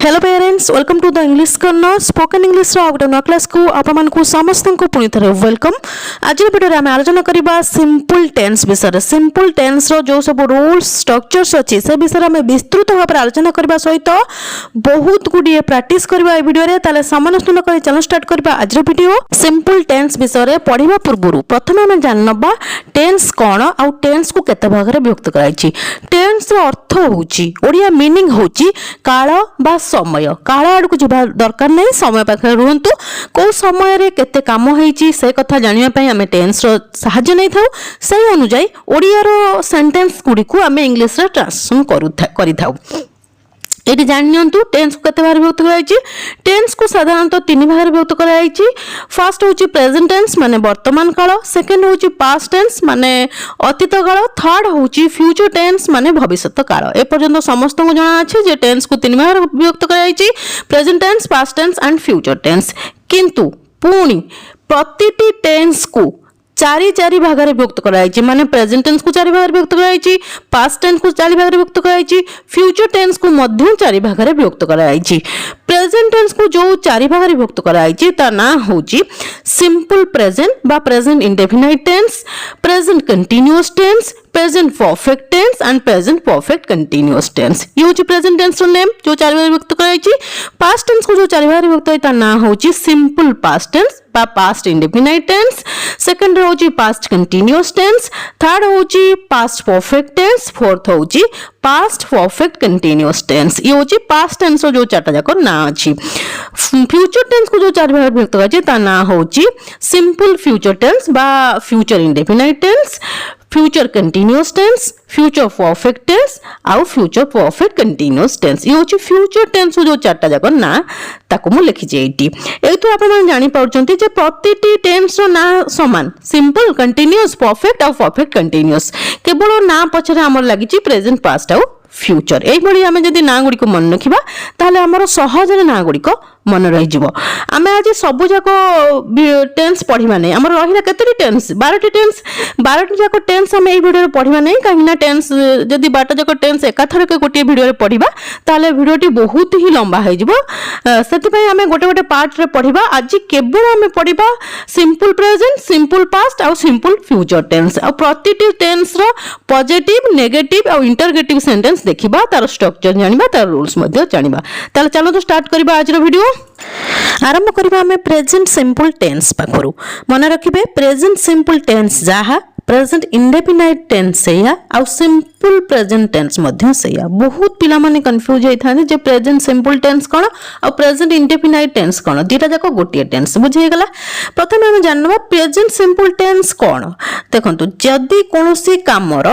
Hello parents, welcome to the English corner spoken English गोटे नुआ class को आपण समस्त को पुणी थे वेलकम। आज वीडियो आम आलोचना करवा सिंपल टेन्स विषय। सिंपल टेन्स जो सब रूल्स स्ट्रक्चर्स अच्छी से विषय में विस्तृत भाव में आलोचना करने सहित बहुत गुड़िए प्रैक्टिस करवा वीडियो समय नष्ट न चलो स्टार्ट करवा आज वीडियो। सिंपल टेन्स विषय पढ़ा पूर्व प्रथम आम जानवा टेन्स कौन आ टेन्स को केते भाग में विभक्त कराई। टेन्स अर्थ होची ओडिया मीनिंग होची काल बा समय। काल आड़क जा दरकार नहीं, समय पाखे रुहतु। कौ समय केते काम होईची से कथा जानिया आम टेन्स साहाय्य नहीं था। से अनुजाई ओडियार सेंटेंस गुड़ी को आम इंग्लिश ट्रांसलेशन करिथाउ। ये जानतु टेन्स को केते भाग विभक्त कराई। टेन्स को साधारणतः तीन भाग में विभक्त कराई। फर्स्ट होची प्रेजेंट टेन्स माने वर्तमान काल, सेकंड होची पास्ट टेन्स माने अतीत काल, थर्ड होची फ्यूचर टेन्स माने भविष्यत काल। ए पर्यंत समस्त को जाना अछि जे टेन्स को तीन भाग में विभक्त कराई, present tense, past tense and future tense. किंतु पुणी प्रतिटी टेन्स को चारि भाग में विभक्त कराई। माने प्रेजेंट टेन्स को चारि भाग में विभक्त कराई, पास्ट टेन्स को चारि भाग में विभक्त कराई, फ्यूचर टेन्स को मध्य चारि भाग में विभक्त कराई। प्रेजेंट टेन्स को जो चारि भाग में विभक्त कराई ता ना होची सिंपल प्रेजेंट बा present indefinite tense, present continuous tense, present perfect tense and present perfect continuous tense. ये होची प्रेजेंट टेन्स रो नेम जो चारि भाग में विभक्त कराई। पास्ट टेन्स को जो चारि भाग में विभक्त होई ता ना होची सिंपल पास्ट टेन्स बा पास्ट इंडेफिनाइट टेन्स, सेकंड होची पास्ट कंटीन्यूअस टेन्स, थर्ड होची पास्ट परफेक्ट टेन्स, फोर्थ होची पास्ट परफेक्ट कंटीन्यूअस टेन्स। ये होची पास्ट टेन्स जो चारटा जाक ना अछि। फ्यूचर टेन्स को जो चार भाग विभक्त कराई ता ना होची सिंपल फ्यूचर टेन्स बा future indefinite tense, future continuous tense, future perfect tense आउ फ्यूचर परफेक्ट कंटीन्यूअस टेन्स। ये होची फ्यूचर टेन्स जो चारटा जाक ना ताको मु लिखि जेइटी। एथु आपण माने जानि पाउचंती जे प्रतिटी टेन्स रो ना समान सिंपल, कंटीन्यूअस, परफेक्ट आउ परफेक्ट कंटीन्यूअस। केवल ना पछरे हमर लागिची प्रेजेंट, पास्ट आउ फ्यूचर। एई भली आमे जदी ना गुडी को मन रखिबा ताले हमर सहज रे ना गुडी को मन रही जिवो। आमे आज सब जाक टेन्स पढ़िबा नै। हमर रहिला केतेटी टेन्स 12टी टेन्स। 12टी जाक टेन्स हम एई वीडियो रे पढ़िबा नै, काहे ना टेन्स जदी 12टा जाक टेन्स एकाथर के गोटे वीडियो रे पढ़िबा ताले वीडियोटी बहुत ही लंबा हो जिवो। सेति पई आमे गोटे गोटे पार्ट रे पढ़िबा। आज केवल आमे पढ़िबा सिंपल प्रेजेंट, सिंपल पास्ट आउ सिंपल फ्यूचर टेन्स। आ प्रतिटी टेन्स रो पॉजिटिव, नेगेटिव आउ इंटरगेटिव सेंटेंस देखिबा, तार स्ट्रक्चर जानिबा, तार रूल्स मध्ये जानिबा। ताले चलो तो स्टार्ट करबा आज रो वीडियो। आरंभ करबा हमें प्रेजेंट सिंपल टेन्स पाखरु। मन रखिबे प्रेजेंट सिंपल टेन्स जाहा, प्रेजेंट इंडेफिनाइट टेन्स सेया आउ सिंपल प्रेजेंट टेन्स मध्ये सेया। बहुत पिला माने कंफ्यूज होई थाने जे प्रेजेंट सिंपल टेन्स कोन आ प्रेजेंट इंडेफिनाइट टेन्स कोन, दीटा जाको गोटिए टेन्स बुझे गेला। प्रथमे हम जानबा प्रेजेंट सिंपल टेन्स कोन। देखंतु जदी कोनोसी कामर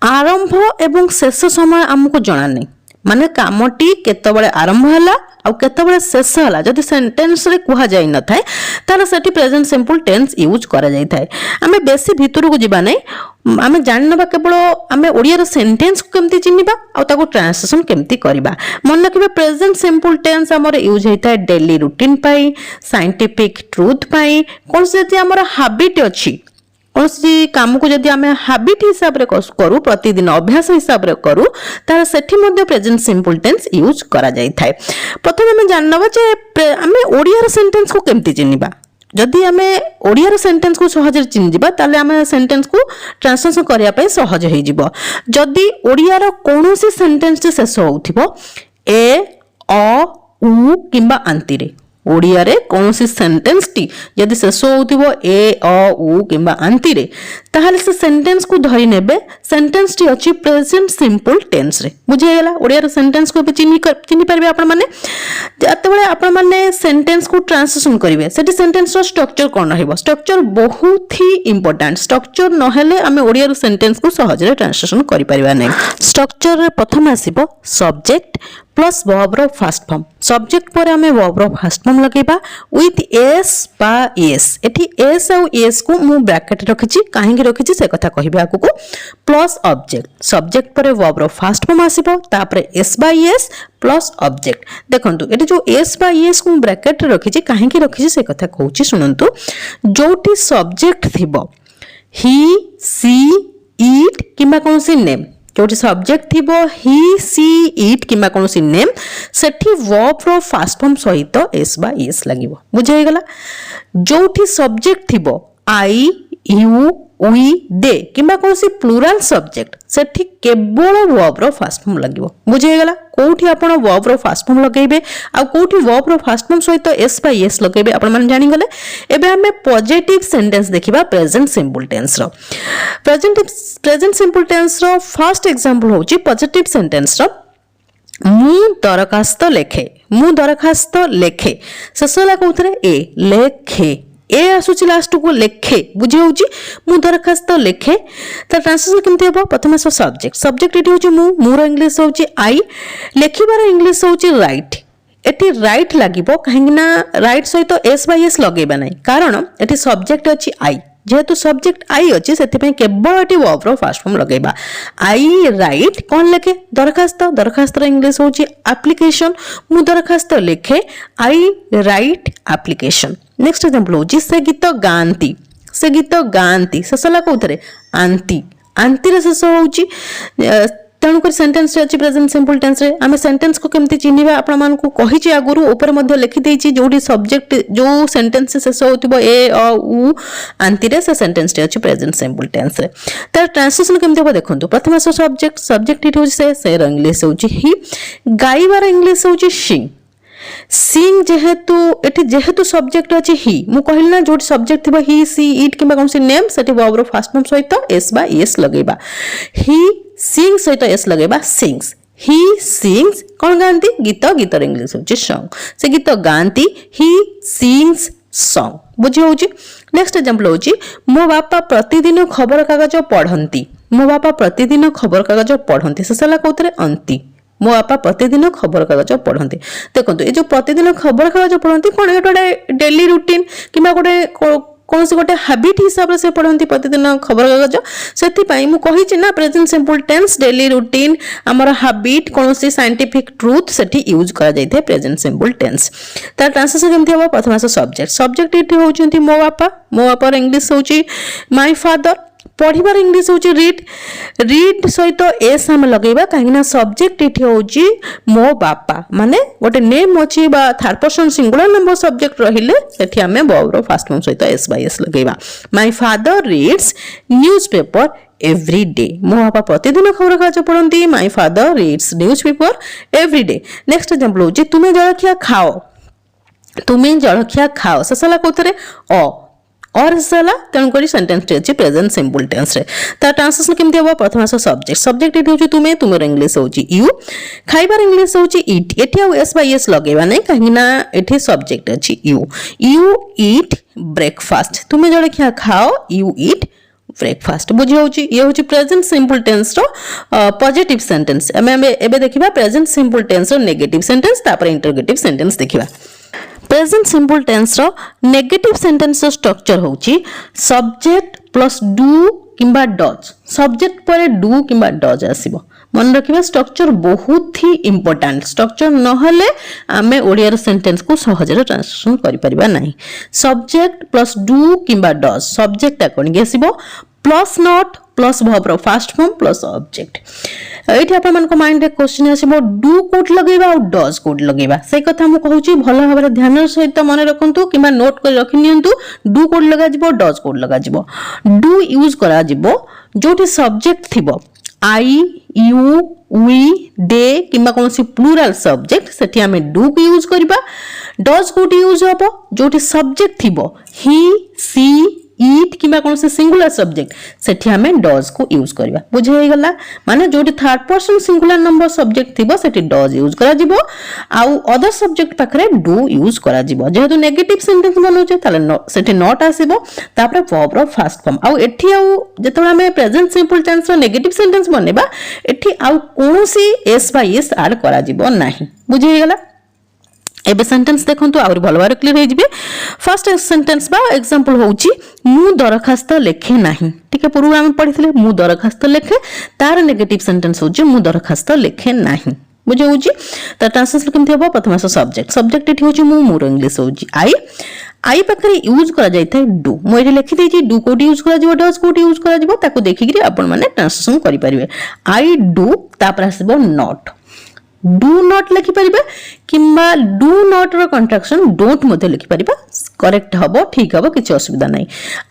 आरंभ एवं शेष समय हमको जणा नै, माने कामटी केतबेले आरंभ हला आ केतबेले शेष हला जदी सेंटेंस रे कुहा जाय न थाए ताले सेठी प्रेजेंट सिंपल टेन्स यूज करा जाय थाए। आमे बेसी भितर को जिबा नै, आमे जाननबा केवल आमे ओडिया रो सेंटेंस को केमती चिन्हिबा आ ताको ट्रांसलेशन केमती करबा। मन रखिबा प्रेजेंट सिंपल टेन्स हमर यूज होय थाए डेली रूटीन पाई, साइंटिफिक ट्रुथ पाई, कोन से हमर हैबिट अछि, कौन काम को जदि आम हैबिट हिसाब रे करू, प्रतिदिन अभ्यास हिसाब रे करू, तार सेठी मध्ये प्रेजेंट सिंपल टेन्स यूज करा जाय थाए। प्रथम आम जाननबा जे आमे ओडिया रो सेंटेंस को केमती चिन्हिबा। जदि आमे ओडिया रो सेंटेंस को सहज रे चिन्हि जिबा ताले आमे सेंटेंस को ट्रांसलेशन करिया पय सहज होई जिवो। जदि ओडिया रो कोनोसी सेंटेंस रे शेष होउथिबो ए, अ, उ किबा अंति रे, ओडिया रे कोनोसी सेंटेंस टी यदि शेष होउथिबो ए, अ, उ किबा अंति रे ताहाले से सेंटेंस को धरि नेबे सेंटेंस टी अछि प्रेजेंट सिंपल टेन्स रे। बुझे गेला। ओडिया रे सेंटेंस को चिन्हि परबे आपण माने जते बेले आपण माने सेंटेंस को ट्रांसलेशन करिवे सेठी सेंटेंस रो स्ट्रक्चर कोन रहइबो। स्ट्रक्चर बहुत ही इंपोर्टेंट। स्ट्रक्चर न हेले आमे ओडिया रो सेंटेंस को सहज रे ट्रांसलेशन करि परिबा नै। स्ट्रक्चर रे प्रथम आसीबो सब्जेक्ट प्लस वर्ब रो फर्स्ट फॉर्म। सब्जेक्ट पर आमे वर्ब रो फर्स्ट फॉर्म लगेबा विथ एस बा एस। एठी एस और एस को मु ब्रैकेट रखिछि, काहे कि रखिछि से कथा कहिबे आकु को। प्लस ऑब्जेक्ट, सब्जेक्ट पर वर्ब रो फर्स्ट फॉर्म आसीबो, तापरे एस बाय एस प्लस ऑब्जेक्ट। देखंतु एठी जो एस बाय एस को ब्रैकेट रखिछि, काहे कि रखिछि से कथा कहूछि सुनंतु। जोटी सब्जेक्ट थिबो ही, सी, इट किबा कोनसी नेम, जोटी सब्जेक्ट थिबो ही सी इट किंबा कोनोसी नेम सेठी वर्ब रो फास्ट फॉर्म सहित एस बा एस लागिवो बुझाई गला जोटी सब्जेक्ट थिबो आई यू वी दे किंबा कोनोसी प्लुराल सब्जेक्ट सेठी केवल वर्ब रो फास्ट फॉर्म लागिवो बुझाई गला कोठी आपण वर्ब रो फास्ट फॉर्म लगेबे आ कोठी वर्ब रो फास्ट फॉर्म सहित एस बा एस लगेबे आपण मन जानि गले एबे हमें पॉजिटिव सेंटेंस देखिबा प्रेजेंट सिंपल टेंस रो present simple tense row first example होची पॉजिटिव सेंटेंस रो मु दरखास्त लेखे शेषला कोथरे ए लेखे ए आसुची लास्ट को लेखे बुझे होची मु दरखास्त लेखे त ट्रांसलेशन केमते हो प्रथम सब्जेक्ट एठी होची मुर इंग्लिश होची आई लेखिबार इंग्लिश होची राइट एठी राइट लागिबो काहेना राइट सहित एस बाय एस लगेबा नै कारण एठी सब्जेक्ट अछि आई जेहेतु सब्जेक्ट आई अच्छी से केवल ये वर्ब रो फास्ट फॉर्म लगेबा आई राइट कौन लेखे दरखास्त इंग्लिश होची एप्लिकेशन मु दरखास्त लेखे आई राइट एप्लिकेशन नेक्स्ट एग्जांपल होची से गीत गांती शेषला कोथरे आंती रे शेष होची तेणुकर सेंटेंस अच्छी प्रेजेंट सिंपल टेंस रे आमे सेंटेंस को केमती चिन्हिबा आपण मान को कहिची आगुरु ऊपर मध्ये लिखि देछि जोडी सब्जेक्ट जो सेंटेंस शेष होतिबो ए अ उ आंती रे से सेंटेंस टे अच्छी प्रेजेंट सिंपल टेंस रे तर ट्रांसलेशन केमती हो देखंतु प्रथम सब्जेक्ट इट होछि से इंग्लिश होछि ही गाइबार इंग्लिश होछि सिंग जेहेतु सब्जेक्ट अछि ही मु कहिल ना जोटी सब्जेक्ट थिबो ही सी इट किबा कोनसी नेम सेठी वर्ब रो फास्ट फॉर्म सहित एस बा एस लगेबा ही सिंग सहित एस लगेबा सिंग्स ही सिंग्स कोन गांती गीतर इंग्लिश होची सॉन्ग से गीत गांती ही सिंग्स सॉन्ग बुझी होची नेक्स्ट एग्जांपल होची मो बापा प्रतिदिन खबर कागज पढंती शेषला कोथरे अंती मो बापा प्रतिदिन खबर कागज पढ़ते देखो ये जो प्रतिदिन खबर कागज पढ़ती कौन गोटे डेली रुटीन कि कौन से गोटे हैबिट हिसाब से पढ़ती प्रतिदिन खबर कागज से मुझे ना present simple tense daily routine आमर हैबिट कौन सी साइंटिफिक ट्रूथ से यूज कर प्रेजेंट सिंपल टेंस तार ट्रांसलेशन केमती हम प्रथम सब्जेक्ट ये होती मो बापा इंग्लिश होची माय फादर पढ़िबार इंग्लिश होची रीड सहित एस हम लगेबा काहेना सब्जेक्ट इठी होची मो बापा माने गोटे नेम अछि बा third person singular number subject रहिले सेठी हमें वर्ब रो फास्ट फॉर्म सहित एस बाय एस लगेबा my father reads newspaper every day मो बापा प्रतिदिन खबर कागज पढ़ती my father reads newspaper every day next example होची तुमे जळखिया खाओ शेषला कोथरे और शेषला तेणुक सेंटेंस टे अछि प्रेजेंट सिंपल टेंस रे ता ट्रांसलेशन केमती हो प्रथम सब्जेक्ट एठी होची तुमेर इंग्लिश होची यू खाइबार इंग्लिश होची ईट एठी आ एस बाय एस लगेबा नै काहेना एठी सब्जेक्ट अछि यू ईट ब्रेकफास्ट तुमे जळखिया खाओ यू ईट ब्रेकफास्ट बुझी होची ये होची प्रेजेंट सिंपल टेंस रो पॉजिटिव सेंटेंस एबे देखिबा प्रेजेंट सिंपल टेंस रो नेगेटिव सेंटेंस तापर इंटरोगेटिव सेंटेंस देखिबा प्रेजेंट सिंपल टेंस रो नेगेटिव सेंटेंस रो स्ट्रक्चर होची सब्जेक्ट प्लस डू किंबा डज सब्जेक्ट पर डू किंबा डज आसीबो मन रखिबा स्ट्रक्चर बहुत ही इंपोर्टेंट स्ट्रक्चर न हले आमे ओडिया सेंटेंस को सहजरे ट्रांसलेशन करि परिबा नाही सब्जेक्ट प्लस डू किंबा डज सब्जेक्ट कोन गेसिबो प्लस नॉट प्लस वर्ब रो फास्ट फॉर्म प्लस ऑब्जेक्ट एठी आपन मन को माइंड रे क्वेश्चन आसीबो डू कोड लगेबा और डज कोड लगेबा से कथा हम कहूची भलो भाबरे ध्यान सहित मन रखंतु किबा नोट कर रखि नियंतु डू कोड लगा जिवो डज कोड लगा जिवो डू यूज करा जिवो जोटी सब्जेक्ट थिबो आई यू वी दे किबा कोनसी प्लुरल सब्जेक्ट सेठी हमें डू को यूज करबा डज कोड यूज होबो जोटी सब्जेक्ट थिबो ही सी ईट किबा कौन से सिंगुलर सब्जेक्ट सेठी हमें डज को यूज करबा बुझे होई गला माने जोटी third person singular number subject थिबो सेठी डज यूज करा जिवो आउ अदर सब्जेक्ट पाखरे डू यूज करा जिवो जेहेतु नेगेटिव सेंटेंस बनौचे ताले सेठी नॉट आसीबो तापर वर्ब रो फास्ट फॉर्म आउ एठी आउ जेतो हमें प्रेजेंट सिंपल टेंस रो नेगेटिव सेंटेंस बनेबा एठी आउ कोनोसी एस बाय एस ऐड करा जिवो नाही बुझे होई गला एबे सेंटेंस देखंतु आउर भलो बार क्लियर हो जिबे फर्स्ट सेंटेंस बा एग्जांपल होउची मु दरखास्त लेखे नाही ठीक है पूर्व हम पढिथिले मु दरखास्त लेखे तार नेगेटिव सेंटेंस होउची मु दरखास्त लेखे नाही बुझे होउची त ट्रांसलेशन केमथि होबो प्रथम सब्जेक्ट एठी होउची मु मोर इंग्लिश होउची आई आई पाखरे यूज करा जाय थाए डू मो एठी लिखि देछि डू कोटी यूज करा जिवो डज कोटी यूज करा जिवो ताको देखिकरी आपण माने ट्रांसलेशन करि परिबे आई डू तापर आसीबो नॉट डू नॉट लिखि परिबे किंबा डू नॉट रो कंट्राक्शन डोंट मध्ये लिखि परिबा करेक्ट हबो ठीक हबो किछ असुविधा नै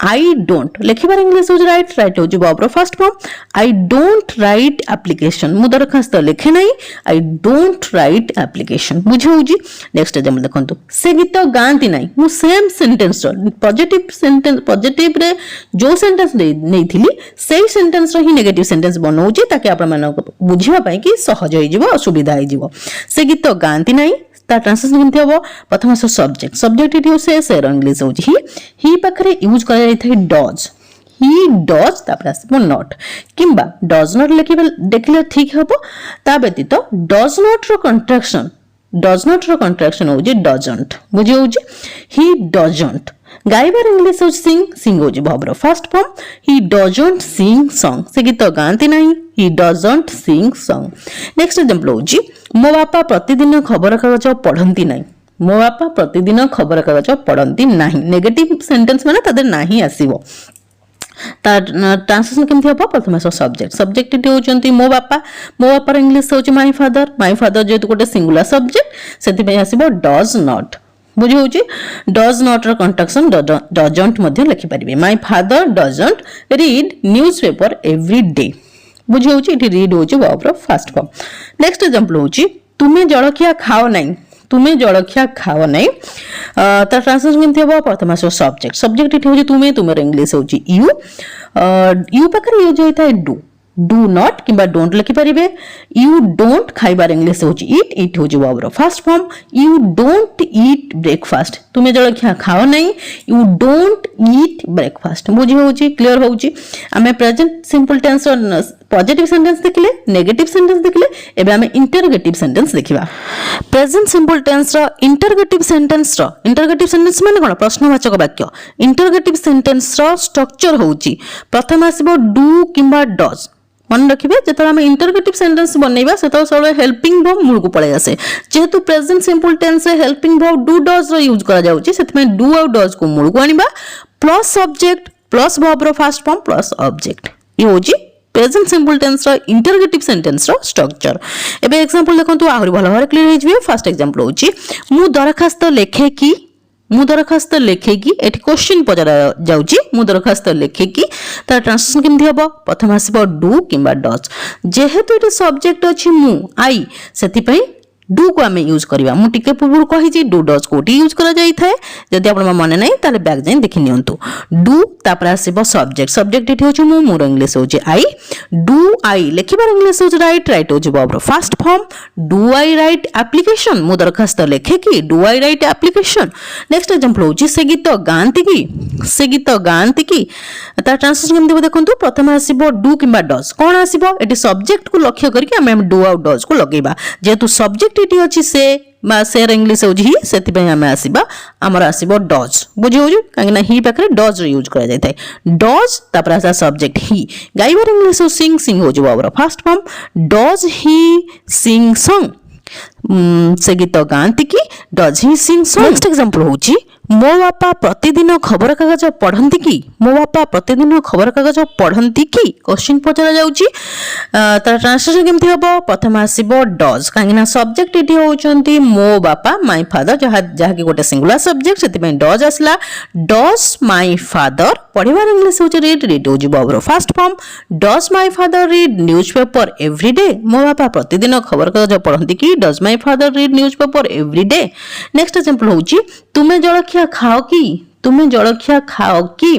आई डोंट लिखिबार इंग्लिश होज राइट राइट होज वर्ब रो first form I don't write application मु दरखास्त लिखे नै आई डोंट राइट एप्लीकेशन बुझौजी नेक्स्ट एग्जांपल देखंतु से गीत गांती नै मु सेम सेंटेंस रो पॉजिटिव रे जो सेंटेंस नैथिली सेही सेंटेंस रो ही नेगेटिव सेंटेंस बनौजी ताकि आपण मानको बुझिबा पई कि सहज होई जिवो असुविधा होई जिवो से गीत गांती नै ता ट्रांसलेशन केमति हबो प्रथम सब्जेक्ट इटी से इंग्लिश होची ही पाखरे यूज करा जाय थाए डज ही डज तापर आसीबो नॉट किंबा डज नॉट देखले ठीक हबो ता व्यतीत डज नॉट रो कंट्राक्शन होची डजंट बुझी होची ही डजंट गाइबार इंग्लिश हो सिंग होची वर्ब रो first form he doesn't sing song से गीत गांती नहीं he doesn't sing song next example होची मो बापा प्रतिदिन खबर कागज पढ़ंती नहीं मो बापा प्रतिदिन खबर कागज पढ़ंती नहीं नेगेटिव सेंटेंस माने तादर नाही आसीबो ता ट्रांसलेशन केमथि हबो प्रथम सब्जेक्ट इटी होचंती मो बापा इंग्लिश होची माय फादर जेतु गोटे सिंगुलर सब्जेक्ट सेति पय आसीबो डज नॉट बुझी होची डज नॉट रो कंट्राक्शन डजंट मध्ये लिखि परिबे my father doesn't read newspaper every day बुझी होची इटी रीड होची वर्ब रो फर्स्ट फॉर्म नेक्स्ट एग्जांपल होची तुमे जळखिया खाओ नहीं तर ट्रांसलेशन केमथि हबो प्रथम सब्जेक्ट इटी होची तुमे तुमर इंग्लिश होची यू पाखरे यूज होई थाए डू नॉट किंबा डोंट लिखि परिबे यू डोंट खाइबार इंग्लिश होची इट होची वर्ब रो first form you don't eat breakfast तुमे जळखिया खाओ नहीं यू डोंट ईट ब्रेकफास्ट बुझी होची क्लियर होची हमें प्रेजेंट सिंपल टेंस रो पॉजिटिव सेंटेंस देखले नेगेटिव सेंटेंस देखले एबे हमें इंटरोगेटिव सेंटेंस देखिबा प्रेजेंट सिंपल टेंस रो इंटरोगेटिव सेंटेंस माने कोन प्रश्नवाचक वाक्य इंटरोगेटिव सेंटेंस रो स्ट्रक्चर होची प्रथम आसीबो डू किंबा डज मन रखिबे जेतरा हम इंटरोगेटिव सेंटेंस बनैबा सेतो सबले हेल्पिंग वर्ब मूल को पळे आसे जेहेतु प्रेजेंट सिंपल टेंस रे हेल्पिंग वर्ब डू डज रो यूज करा जाउची सेतमे डू और डज को मूल को आनिबा प्लस सब्जेक्ट प्लस वर्ब रो फर्स्ट फॉर्म प्लस ऑब्जेक्ट ई होची प्रेजेंट सिंपल टेंस रो इंटरोगेटिव सेंटेंस रो स्ट्रक्चर एबे एग्जांपल देखंतु आहुरी भलो भारे क्लियर होइजबे फर्स्ट एग्जांपल होची मु दरखास्त लेखे की एठी क्वेश्चन पजरा जाउची मु दरखास्त लेखे की ता ट्रांसलेशन केमथि हबो प्रथम आसीबो डू किंबा डज जेहेतु एठी सब्जेक्ट अछि मु आई सेति पई डू को आमे यूज करबा मु टिके पूर्व कहि जे डू डज कोटी यूज करा जाई थाए जदि आपण माने नै ताले बैक जाई देखि नियंतु डू तापर आसीबो सब्जेक्ट एठी होची मु मोर इंग्लिश होची आई डू आई लेखिबार इंग्लिश होची राइट होची वर्ब रो first form do I write application मु दरखास्त लेखे की do I write application next example होची से गीत गांती की ता ट्रांसलेशन केमति देखंतु प्रथम आसीबो डू किंबा डज कोन आसीबो एठी सब्जेक्ट को लक्ष्य करके हम डू और डज को लगेबा जेतु सब्जेक्ट इटी अछि से मा सेर इंग्लिश होजी ही सेति पय हम आसीबा हमर आसीबो डज बुझी होजु कांगना ही पाखरे डज रो यूज करा जाय थाए डज तापर आसा सब्जेक्ट ही गाइबार इंग्लिश हो सिंग होजु बाबर first form does he sing song से गीत गांती की does he sing song next example होची मो बापा प्रतिदिन खबर कागज पढ़ंती की क्वेश्चन पचरा जाउची तार ट्रांसलेशन केमथि हबो प्रथम आसीबो डज कांगिना सब्जेक्ट इटी होचंती मो बापा माय फादर जहा कि गोटे सिंगुलर सब्जेक्ट सेति में डज आसला डज माय फादर पढ़िबार इंग्लिश होची रीड होजी verb first form does my father read newspaper every day मो बापा प्रतिदिन खबर कागज पढ़ंती की does my father read newspaper every day next example होची तुमे जळखिया खाओ की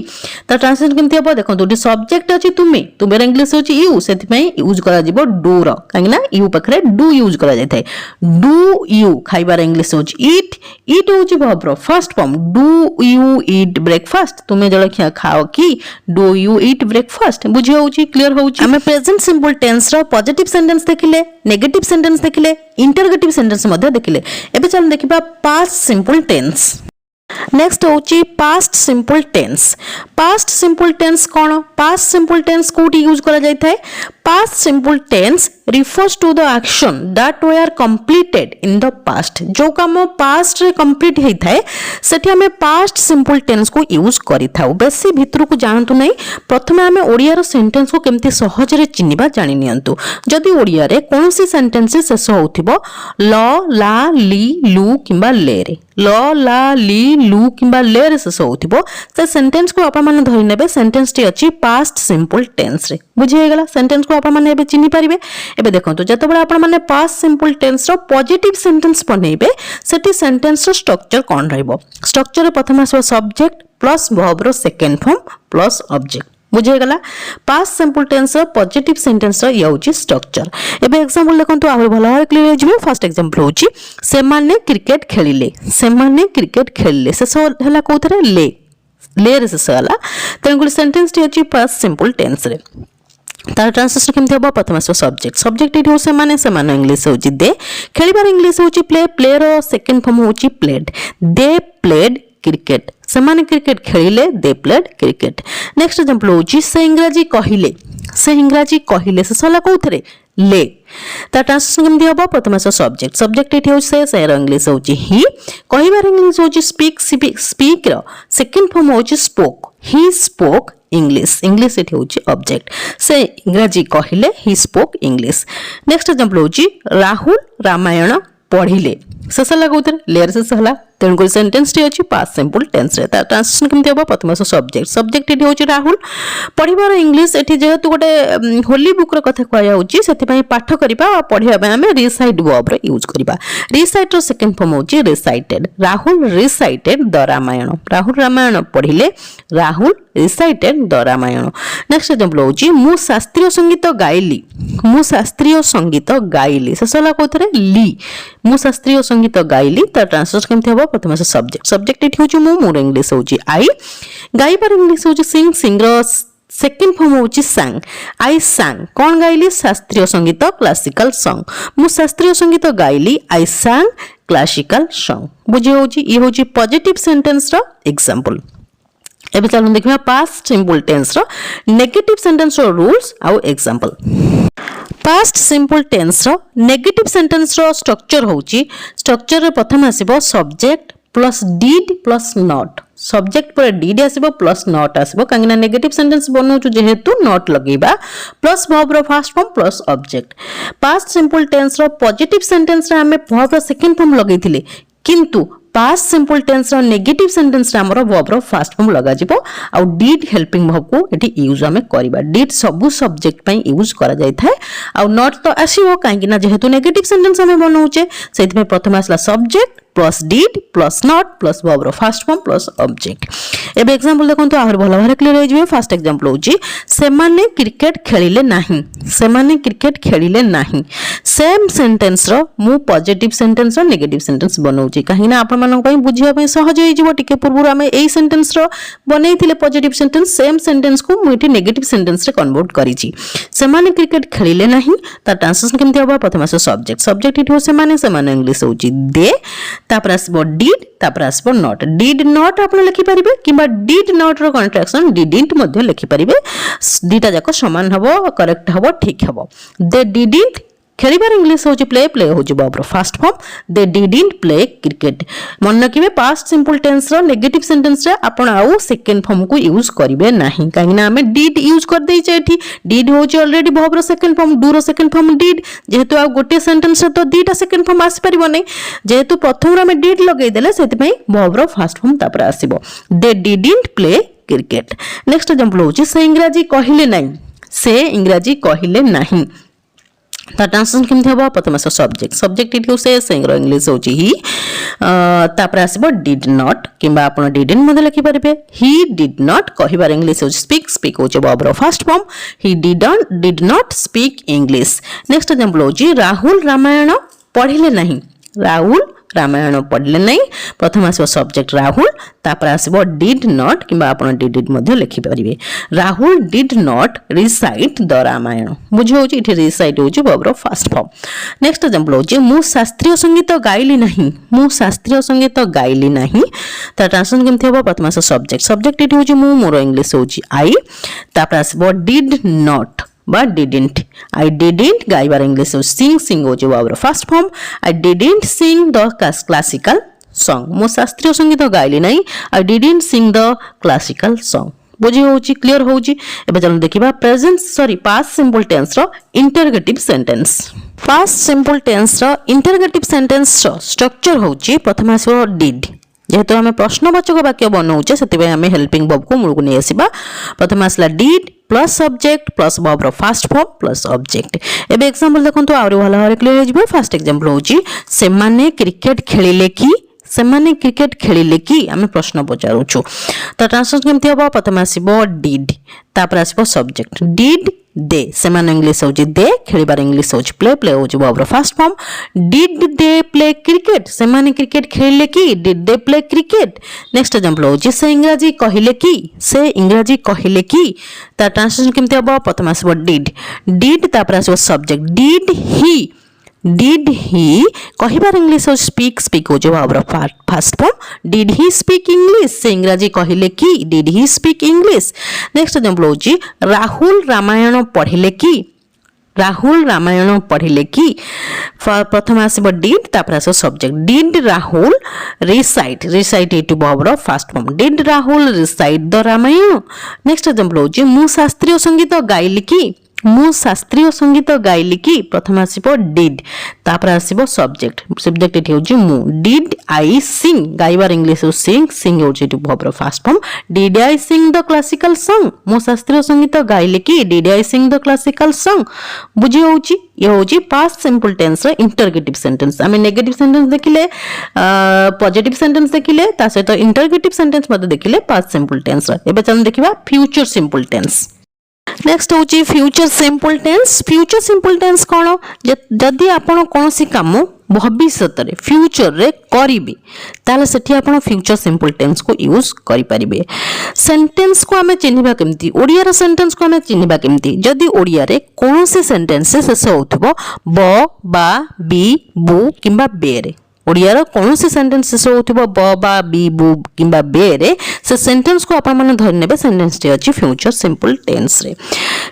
ता ट्रांसलेशन केमथि हबो देखो दुटी सब्जेक्ट अछि तुमे इंग्लिश होची यू सेति पई यूज करा जिवो डू रो कांगना यू पखरे डू यूज करा जाय थाए डू यू खाइबार इंग्लिश होची ईट होची वर्ब रो first form do you eat breakfast तुमे जळखिया खाओ की डू यू ईट ब्रेकफास्ट बुझी होची क्लियर होची हमें प्रेजेंट सिंपल टेंस रो पॉजिटिव सेंटेंस देखिले नेगेटिव सेंटेंस देखिले इंटरोगेटिव सेंटेंस मध्ये देखिले एबे चल देखिबा पास्ट सिंपल टेंस नेक्स्ट होची पास्ट सिंपल टेंस कौन पास्ट सिंपल टेंस कोटी यूज करा जाय थाए past simple tense refers to the action that were completed in the past. जो काम past रे complete होई थाए सेठी हमें past simple tense को यूज करि थाउ. बेसी भितर को जानतु नहीं. प्रथमे हमें ओडिया रो सेंटेंस को केमती सहज रे चिन्हिबा जानि नियंतु. जदि ओडिया रे कोनोसी सेंटेंस शेष होउथिबो ल ला ली लू किंबा ले रे ल ला ली लू किंबा ले रे शेष होउथिबो से सेंटेंस को आपण माने धरि नेबे. सेंटेंस टी अछि पास्ट सिंपल टेंस रे. बुझि गेला. सेंटेंस को आपण माने एबे चिन्हि परिबे. एबे देखंतु जतबेला आपण माने पास्ट सिंपल टेंस रो पॉजिटिव सेंटेंस बनेबे सेठी सेंटेंस रो स्ट्रक्चर कोन रहइबो. स्ट्रक्चर रे प्रथम आसो सब्जेक्ट प्लस वर्ब रो सेकंड फॉर्म प्लस ऑब्जेक्ट. बुझे गला. पास्ट सिंपल टेंस रो पॉजिटिव सेंटेंस रो याउची स्ट्रक्चर. एबे एग्जांपल देखंतु आहुर भलो है क्लियर जिवो. फर्स्ट एग्जांपल होची से माने क्रिकेट खेलिले. से माने क्रिकेट खेलिले से सो हला कोथरे ले रे से हला. तेन सेंटेंस टी अछि पास्ट सिंपल टेंस रे. तार ट्रांसलेशन केमते हो. प्रथम आसो सब्जेक्ट. सब्जेक्ट इट हो से माने इंग्लिश होची दे. खेलिबार इंग्लिश होची प्ले. प्ले रो सेकंड फॉर्म होची प्लेड. They played cricket. से माने क्रिकेट खेलिले they played cricket. Next example होची से इंग्रजी कहिले. से इंग्रजी कहिले से सला कोथरे ले. ता ट्रांसलेशन केमते हो. प्रथम आसो सब्जेक्ट. सब्जेक्ट इट हो से रो इंग्लिश होची ही. कहिबार इंग्लिश होची स्पीक. स्पीक रो सेकंड फॉर्म होची spoke. He spoke English. English इट होची ऑब्जेक्ट. से इंग्रजी कहिले he spoke English. Next example होची राहुल रामायण पढ़िले. से सला कोथरे लेर से सला. तेणुक सेंटेंस टी अच्छी पास्ट सिंपल टेंस रे. तार ट्रांसलेशन केमती हो. प्रथम आसो सब्जेक्ट. सब्जेक्ट इट होची राहुल. पढ़िबार इंग्लिश एठी जेहेतु गोटे होली बुक रो कथा कहया होची सेति पई पाठ करिबा आ पढ़िबा पई हमें रिसाइट वर्ब रो यूज करिबा. रिसाइट रो सेकंड फॉर्म होची recited. Rahul recited the Ramayana. Rahul Ramayana पढ़िले. Rahul recited the Ramayana. Next example होची मु शास्त्रीय संगीत गाइली. मु शास्त्रीय संगीत गाइली से सला कोथरे ली. मु शास्त्रीय संगीत गाइली. तार ट्रांसलेशन केमती हो. प्रथम आसो सब्जेक्ट. सब्जेक्ट इट होची मु. मोर इंग्लिश होची आई. गाइबार इंग्लिश होची सिंग. सिंग रो सेकंड फॉर्म होची सांग. आई सांग. कोन गाइली शास्त्रीय संगीत क्लासिकल सॉन्ग. मु शास्त्रीय संगीत गाइली. आई सांग क्लासिकल सॉन्ग. बुझे होची. ई होची पॉजिटिव सेंटेंस रो एग्जांपल. एबे चलो देखिबा पास्ट सिंपल टेंस रो नेगेटिव सेंटेंस रो रूल्स आउ एग्जांपल. पास्ट सिंपल टेंस रो नेगेटिव सेंटेंस रो स्ट्रक्चर होची. स्ट्रक्चर रे प्रथम आसीबो subject plus did plus not. Subject पर डीड आसीबो प्लस नॉट आसीबो. कांगिना नेगेटिव सेंटेंस बनौचु जेहेतु नॉट लगेबा. प्लस वर्ब रो first form plus object. Past simple tense रो पॉजिटिव सेंटेंस रे हमें वर्ब रो सेकंड फॉर्म लगेइथिले. किंतु पास्ट सिंपल टेंस रो नेगेटिव सेंटेंस रे हमरो वर्ब रो फर्स्ट फॉर्म लगा जिवो. आ डीड हेल्पिंग वर्ब को एठी यूज हमें करबा. डीड सबु सब्जेक्ट पई यूज करा जाय थाए. आ नॉट तो आसीबो कांगिना जेहेतु नेगेटिव सेंटेंस हमें बनौचे सेति में प्रथम आसला subject plus did plus not plus verb रो फर्स्ट फॉर्म प्लस ऑब्जेक्ट. एबे एग्जांपल देखंतु आहुर भलो भारे क्लियर हो जिवे. फर्स्ट एग्जांपल होची से माने क्रिकेट खेलिले नाही. से माने क्रिकेट खेलिले नाही. सेम सेंटेंस रो मु पॉजिटिव सेंटेंस रो नेगेटिव सेंटेंस बनौची काहिना आपण मानक पई बुझिया पई सहज होई जिवो. टिके पूर्व हमें एई सेंटेंस रो बनेइथिले पॉजिटिव सेंटेंस. सेम सेंटेंस को मु एठी नेगेटिव सेंटेंस रे कन्वर्ट करिछि. से माने क्रिकेट खेलिले नाही. ता ट्रांसलेशन केमति होबा. प्रथम आसो सब्जेक्ट. सब्जेक्ट इट हो से माने इंग्लिश होची दे. तापर आसबो डीड. तापर आसबो नॉट. डीड नॉट आपण लिखि परिबे किबा did not row construction didn't मध्ये लिखि परिबे. दीटा जाको समान हबो. करेक्ट हबो. ठीक हबो. दे डिडंट खेलिबार इंग्लिश होची प्ले. प्ले होची वर्ब रो first form. They didn't play cricket. मन रखिबे पास्ट सिंपल टेंस रो नेगेटिव सेंटेंस रे आपण आउ सेकंड फॉर्म को यूज करिवे नाही. काहिना हमें डीड यूज कर देइ छै. एठी डीड होची ऑलरेडी वर्ब रो सेकंड फॉर्म. डू रो सेकंड फॉर्म डीड. जेहेतु आ गोटे सेंटेंस रे तो दीटा सेकंड फॉर्म आसी परिबो नै. जेहेतु प्रथम रो हमें डीड लगेइ देले सेति पई वर्ब रो फर्स्ट फॉर्म तापर आसीबो. They didn't play cricket. Next example होची से इंग्रजी कहिले नाही. से इंग्रजी कहिले नाही. ता ट्रांसलेशन केमति हबो. प्रथम आसो सब्जेक्ट. सब्जेक्ट इट से सेंग्रो इंग्लिश होची ही. तापर आसीबो डिड नॉट किबा आपण डिडंट मध्ये लिखि परिबे. ही डिड नॉट कहिबार इंग्लिश होची स्पीक. स्पीक होची वर्ब रो first form. He did not speak English. Next example होची राहुल रामायण पढ़िले नाही. राहुल रामायण पढ़ले नहीं. प्रथम आसो सब्जेक्ट राहुल. तापर आसबो डिड नॉट किबा आपण डिड मध्ये लिखि परिबे. Rahul did not recite the Ramayana. बुझे होची इठी रिसाइट होची वर्ब रो फर्स्ट फॉर्म. नेक्स्ट एग्जांपल होची मु शास्त्रीय संगीत गाइली नाही. मु शास्त्रीय संगीत गाइली नाही. ता ट्रांसलेशन केमथि होबो. प्रथम आसो सब्जेक्ट. सब्जेक्ट इठी होची मु. मोर इंग्लिश होची आई. तापर आसबो डिड नॉट बा डिडंट आई डिडंट गाइबार इंग्लिश सिंग होची verb first form I didn't sing the classical song मो शास्त्रीय संगीत गाइली नहीं I didn't sing the classical song बुझी होची क्लियर होची एबे चलो देखिबा present sorry past simple tense रो interrogative sentence past simple tense रो इंटरोगेटिव सेंटेंस रो स्ट्रक्चर होची प्रथम आसो डिड जेहेतु आम प्रश्नवाचक वाक्य बनाऊे से आम हेल्पिंग वर्ब को मूल को नहीं आसवा प्रथम आसला did plus subject plus verb रो फर्स्ट फॉर्म प्लस ऑब्जेक्ट एबे एग्जांपल देखंतु आउरी भलो भाबरे क्लियर हो जिवो फर्स्ट एग्जांपल होची से माने क्रिकेट खेलिले कि सेमाने क्रिकेट खेलिले कि आम प्रश्न पचारुछु तो ट्रांसलेशन केमति हबो प्रथम आसीबो डिड तापर आसीबो सब्जेक्ट डिड दे सेमाने इंग्लिश होची दे खेलिबार इंग्लिश होची प्ले प्ले होची verb first form did they play cricket सेमाने क्रिकेट खेलिले कि did they play cricket next example होची से इंग्रजी कहिले कि से इंग्रजी कहिले कि ता ट्रांसलेशन केमति हबो प्रथम आसीबो डिड तापर आसीबो सब्जेक्ट डिड ही कहिबार इंग्लिश हो स्पीक हो जो verb first form did he speak English से इंग्रजी कहिले कि did he speak English next example होची राहुल रामायण पढ़िले कि प्रथम आसीबो डिड तापर आसीबो सब्जेक्ट डिड राहुल रिसाइट इट verb first form did Rahul recite the Ramayana next example होची मु शास्त्रीय संगीत गाइली कि प्रथम आसीबो डिड तापर आसीबो सब्जेक्ट एठी होची मु डिड आई सिंग गाइबार इंग्लिश हो सिंग होची to verb first form did I sing the classical song मु शास्त्रीय संगीत गाइली कि did I sing the classical song बुझी होची ये होची पास्ट सिंपल टेंस रो इंटरोगेटिव सेंटेंस आमे नेगेटिव सेंटेंस देखिले पॉजिटिव सेंटेंस देखिले ता सहित इंटरोगेटिव सेंटेंस मध्ये देखिले पास्ट सिंपल टेंस रो एबे चल देखिबा फ्यूचर सिंपल टेंस नेक्स्ट होची फ्यूचर सिंपल टेंस कोन जदि आपण कोनोसी काम भविष्य रे फ्यूचर रे करिबे ताले सेठी आपण फ्यूचर सिंपल टेंस को यूज करि परिबे सेंटेंस को हमें चिन्हिबा केमती ओडिया रो सेंटेंस को हमें चिन्हिबा केमती जदि ओडिया रे कोनोसी सेंटेंस से शेष होथबो ब बा बी बु किबा बे रे ओडिया रो कोनोसी सेंटेंस शेष होथबो ब बा बी बु किबा बे रे से सेंटेंस को आपण माने धरि नेबे सेंटेंस टे अछि फ्यूचर सिंपल टेंस रे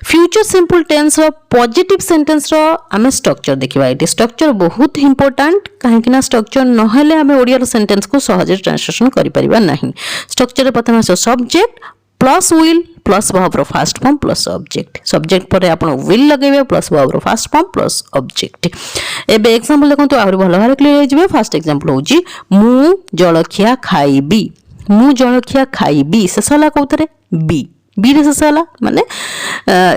फ्यूचर सिंपल टेंस रो पॉजिटिव सेंटेंस रो हमें स्ट्रक्चर देखिबा एटी स्ट्रक्चर बहुत इंपोर्टेंट काहे कि ना स्ट्रक्चर न हेले हमें ओडिया रो सेंटेंस को सहज ट्रांसलेशन करि परिबा नाही स्ट्रक्चर रे प्रथम subject plus will plus verb first form plus subject पर आपण विल लगेबे plus verb first form plus object एबे एग्जांपल देखंतु आहुरी भलो भारे क्लियर हो जिवे फर्स्ट एग्जांपल होची मु जलखिया खाइबी शेषला कोथरे बी रे शेषला माने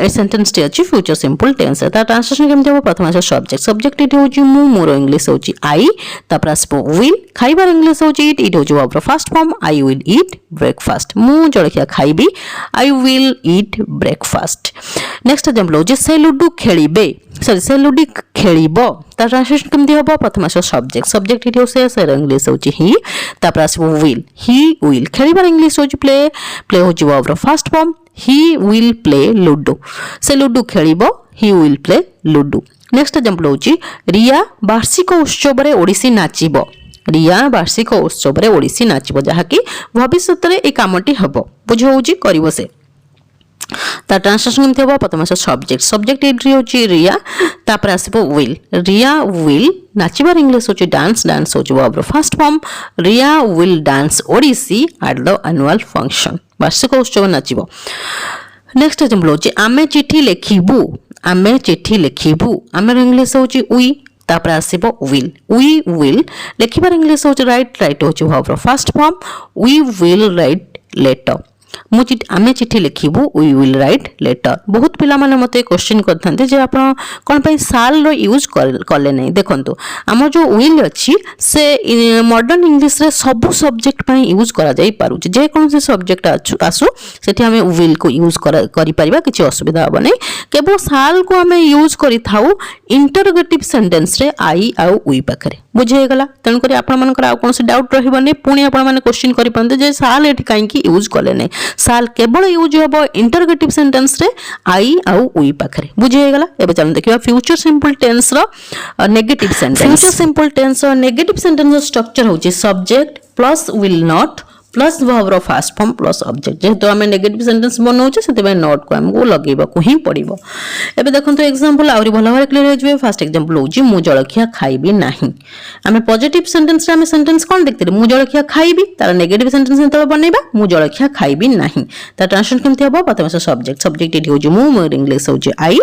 ए सेंटेंस टे अछि फ्यूचर सिंपल टेंस ता ट्रांसलेशन केमते हो प्रथम सब्जेक्ट इट होची मु मोर इंग्लिश होची आई तापर आसपो विल खाइबार इंग्लिश होची इट होची verb first form I will eat breakfast मु जलखिया खाइबी I will eat breakfast next example होची से लुडो खेलिबो ता ट्रांसलेशन केमते हो प्रथम सब्जेक्ट इट होसे से इंग्लिश होची ही तापर आसपो विल ही विल खेलिबार इंग्लिश होची प्ले होची verb first form he will play ludo से लुडो खेलिबो he will play ludo next example होची रिया वार्षिक उत्सव रे ओडिसी नाचिबो जहा कि भविष्य रे ए कामटी हबो बुझो होची करिवो से ता ट्रांसलेशन केमते हो प्रथम सब्जेक्ट एंट्री होची रिया तापर आसीबो विल रिया विल नाचिबार इंग्लिश होची डांस होची verb first form Riya will dance Odissi at the annual function वार्षिक उत्सव नाचिबो नेक्स्ट एग्जांपल होची आमे चिठी लेखिबू आमे इंग्लिश होची वी तापर आसीबो विल वी विल लेखिबार इंग्लिश होची राइट होची verb first form we will write letter आमे चिठी लिखिबू वी विल राइट लेटर बहुत पिला माने मते क्वेश्चन करथांते जे आपण कोन पई साल रो यूज करले नै देखंतु हमर जो विल अछि से मॉडर्न इंग्लिश रे सब सब्जेक्ट पई यूज करा जाई पारु जे कोन से सब्जेक्ट आसु सेठी हमें विल को यूज करि परिबा किछि असुविधा होबो नै केबो साल को हमें यूज करि थाउ इंटरोगेटिव सेंटेंस रे आई आ वी पाखरे बुझे गला तन करी आपण मानकर आ कोन से डाउट रहिबो नै पुणी आपण माने क्वेश्चन करि पनते जे साल एठी काई की यूज करले नै साल केवल यूज होबो इंटरोगेटिव सेंटेंस रे आई आ वी पाखरे बुझे गला एबे चल देखिबा फ्यूचर सिंपल टेंस रो negative sentence future simple tense रो नेगेटिव सेंटेंस रो स्ट्रक्चर होची subject plus will not plus verb first form plus object जेहेतु आम नेगेटिव सेंटेंस बनाऊे से नॉट को आमको लगेगा ही पड़ो। एबे देखो एग्जांपल आहरी भल भाव क्लियर हो जाए। फास्ट एग्जांपल होची मु जलखिया खाइबी नाही। आम पॉजिटिव सेंटेंस रे आम सेंटेंस कौन देखते मु जलखिया खाइबी तार नेगेटिव सेंटेंस जो बनैबा मु जलखिया खाइबी नाही तार ट्रांसलेशन केमती हबो प्रथम से सब्जेक्ट सब्जेक्ट एठी होची मु मोर इंग्लिश होची आई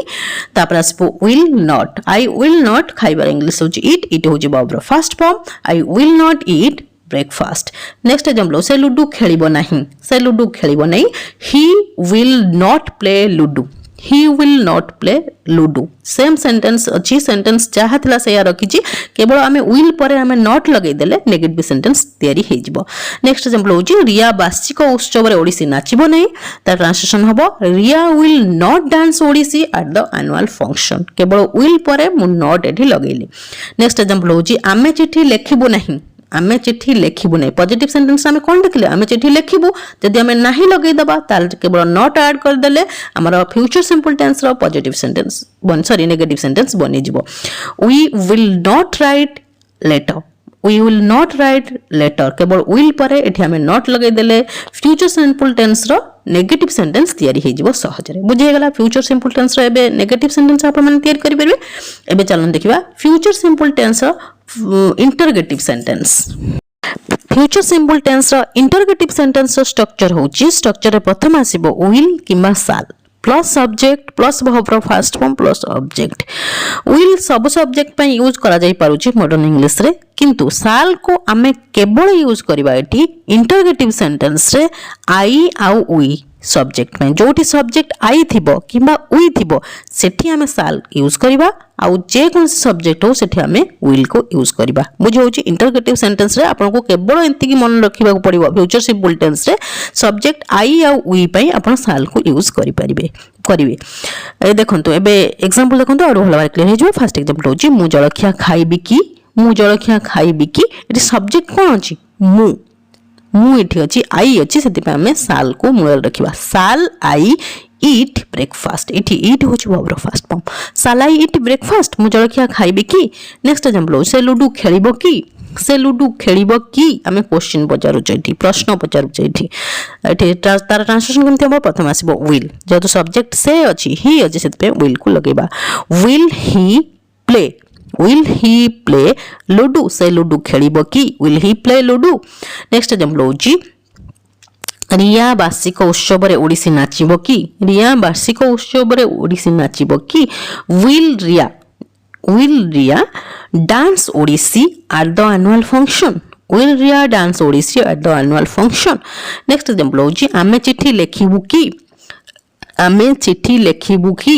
तापर आसबो will not I will not खाइबार इंग्लिश होची इट इट होची verb first form I will not eat breakfast. Next example से लुडु खेलिबो नाही से लुडु खेलिबो नाही he will not play ludo he will not play ludo same sentence अच्छी सेंटेंस जहाँ थिला से रखी केवल आम विल पर आम नॉट लगे देले नेगेटिव सेंटेंस तैयारी हो जिवो। नेक्स्ट एग्जांपल होची रिया वार्षिक उत्सव रे ओडिसी नाचिबो नहीं तार ट्रांसलेशन हबो Riya will not dance Odissi at the annual function केवल विल पर मु नॉट एठी लगेली। नेक्स्ट एग्जांपल होची आमे चिट्ठी लेखिबो नहीं आमे चिट्ठी लेखिबू नहीं पॉजिटिव सेंटेंस आमे कोन देखले आमे चिट्ठी लेखिबू जदि आमे नाही लगेई दबा ताल केवल नॉट ऐड कर देले हमर फ्यूचर सिंपल टेंस रो पॉजिटिव सेंटेंस नेगेटिव सेंटेंस बनि जिवो। We will not write letter we will not write letter केवल विल पर एठी आमे नॉट लगेई देले फ्यूचर सिंपल टेंस रो नेगेटिव सेंटेंस तैयारी हो जिवो सहजरे बुझे गेला। फ्यूचर सिंपल टेंस रो एबे नेगेटिव सेंटेंस आपण माने तैयारी करि परबे। एबे चलन देखिबा फ्यूचर सिंपल टेंस रो interrogative sentence. Future simple tense रो इंटरगेटिव सेंटेंस रो स्ट्रक्चर होची स्ट्रक्चर रे प्रथम आसीबो विल किबा shall plus subject plus verb first form plus object. Will सब सब्जेक्ट पे यूज करा जाई पारुची मॉडर्न इंग्लिश रे किंतु साल को आमे केवल यूज करबा एठी इंटरगेटिव सेंटेंस रे आई आउ वी सब्जेक्ट में जोटी सब्जेक्ट आई थिबो किबा वी थिबो सेठी आमे साल यूज करबा आउ जे कोन सब्जेक्ट हो सेठी आमे विल को यूज करबा बुझे होची। इंटरगेटिव सेंटेंस रे आपन को केवल एंती की मन रखिबा को पड़िबो फ्यूचर सिंपल टेंस रे सब्जेक्ट आई आउ वी पई आपन साल को यूज करि परिबे ए देखंतु एबे एग्जांपल देखंतु और भलो भाବରେ क्लियर हे जो। फास्ट एग्जांपल होची मु जलखिया खाइबी की मु जलखिया खाइबी की एटी सब्जेक्ट कोन अछि मु मु एठी अछि आई अछि सेति पे हमें साल को मूल रखिबा साल आई ईट ब्रेकफास्ट एठी ईट होछि वर्ब फास्ट फॉर्म साल आई ईट ब्रेकफास्ट मु जलखिया खाइबे की। नेक्स्ट एग्जांपल से लुडु खेलिबो की से लुडु खेलिबो की आमे क्वेश्चन पचारु एठी प्रश्न पचारु एठी एठी तार ट्रांसलेशन केमते हम प्रथम आसीबो विल जेतु सब्जेक्ट से अछि ही अछि सेति पे विल को लगेबा will he play Will he play ludo से लुडु खेलिबो की will he play ludo। Next example होची रिया वार्षिक उत्सव रे ओडिसी नाचिबो की रिया वार्षिक उत्सव रे ओडिसी नाचिबो की will Riya dance Odissi at the annual function will Riya dance Odissi at the annual function। Next example होची आमे चिट्ठी लेखिबु की आमे चिट्ठी लेखिबु की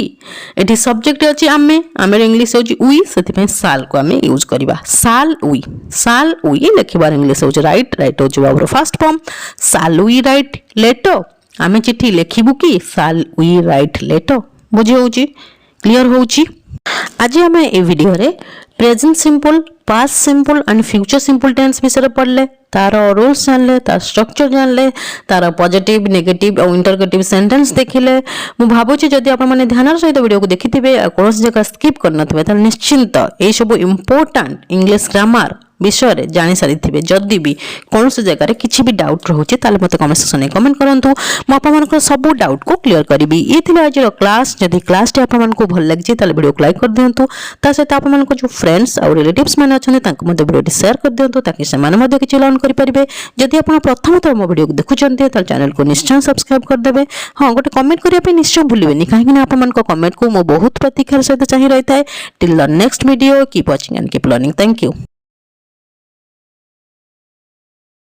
एठी सब्जेक्ट अछि आमे इंग्लिश होची वी सेति पे साल को आमे यूज करबा साल वी लेखिबार इंग्लिश होची राइट होची वर्ब फास्ट फॉर्म साल वी राइट लेटर आमे चिट्ठी लेखिबु की साल वी राइट लेटर बुझे होची क्लियर होची। आज आमे ए वीडियो रे present simple past simple and future simple tense विषय पढ़ले तार रूल्स जानले तार स्ट्रक्चर जानले तार पॉजिटिव नेगेटिव और इंटरगेटिव सेंटेंस देखिले मु भाबुची जदि आपण माने ध्यान सहित वीडियो को देखिथिबे कोन जगह स्किप करनथबे त निश्चिंत ए सब इंपोर्टेंट इंग्लिश ग्रामर विषय रे जानि सारि थिबे। जदि भी कोन से जगह रे किछि भी डाउट रहउची ताले मते कमेंट सेक्शन में कमेंट करंतु म आपण मानक सब डाउट को क्लियर करबी। ए थिला आज क्लास जदि क्लास टे आपण मानक भल लागछि ताले वीडियो को लाइक कर दियंतु ता सहित आपण मानक जो फ्रेंड्स और रिलेटिव्स माने अछन तांको मते वीडियो शेयर कर दियंतु ताकि से माने मते किछि लर्न करि परिबे। जदि आपण प्रथम तोर मो वीडियो को देखुचंती ताले चैनल को निश्चय सब्सक्राइब कर देबे। हां गोटे कमेंट करिया पे निश्चय भूलिबेनी काहे कि आपण मानक कमेंट को मो बहुत प्रतीक्षार सहित चाहि रहिताय। Till the next video keep watching and keep learning. Thank you.